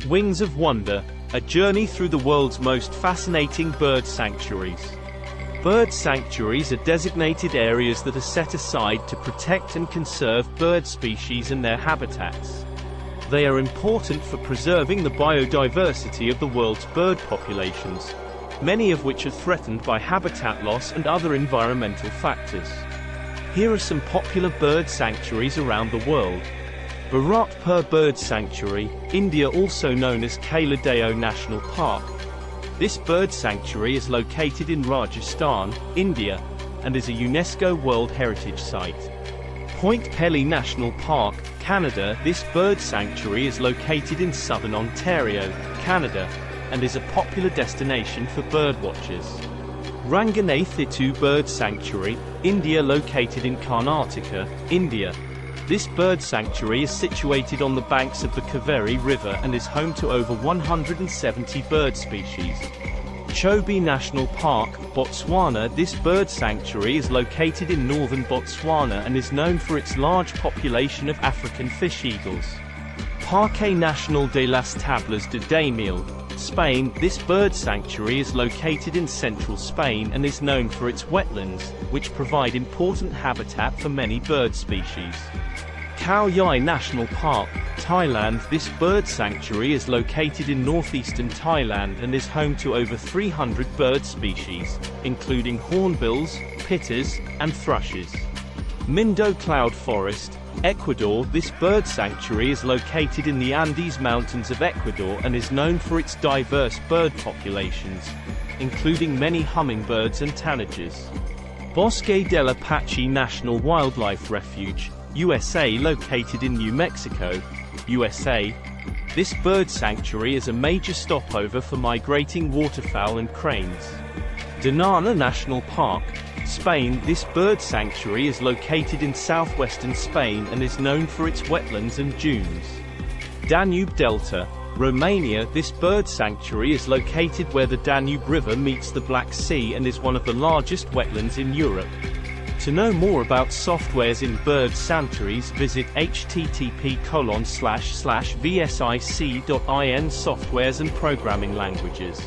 Wings of Wonder, a journey through the world's most fascinating bird sanctuaries. Bird sanctuaries are designated areas that are set aside to protect and conserve bird species and their habitats. They are important for preserving the biodiversity of the world's bird populations, many of which are threatened by habitat loss and other environmental factors. Here are some popular bird sanctuaries around the world. Bharatpur Bird Sanctuary, India, also known as Kaladeo National Park. This bird sanctuary is located in Rajasthan, India, and is a UNESCO World Heritage Site. Point Pelly National Park, Canada. This bird sanctuary is located in southern Ontario, Canada, and is a popular destination for birdwatchers. Ranganathitu Bird Sanctuary, India, located in Karnataka, India. This bird sanctuary is situated on the banks of the Kaveri River and is home to over 170 bird species. Chobe National Park, Botswana. This bird sanctuary is located in northern Botswana and is known for its large population of African fish eagles. Parque Nacional de las Tablas de Daimiel, Spain. This bird sanctuary is located in central Spain and is known for its wetlands, which provide important habitat for many bird species. Khao Yai National Park, Thailand. This bird sanctuary is located in northeastern Thailand and is home to over 300 bird species, including hornbills, pitters, and thrushes. Mindo Cloud Forest, Ecuador. This bird sanctuary is located in the Andes Mountains of Ecuador and is known for its diverse bird populations, including many hummingbirds and tanagers. Bosque del Apache National Wildlife Refuge, USA, located in New Mexico, USA. This bird sanctuary is a major stopover for migrating waterfowl and cranes. Doñana National Park, Spain. This bird sanctuary is located in southwestern Spain and is known for its wetlands and dunes. Danube Delta, Romania. This bird sanctuary is located where the Danube River meets the Black Sea and is one of the largest wetlands in Europe. To know more about softwares in bird sanctuaries, visit http://vsic.in. Softwares and programming languages.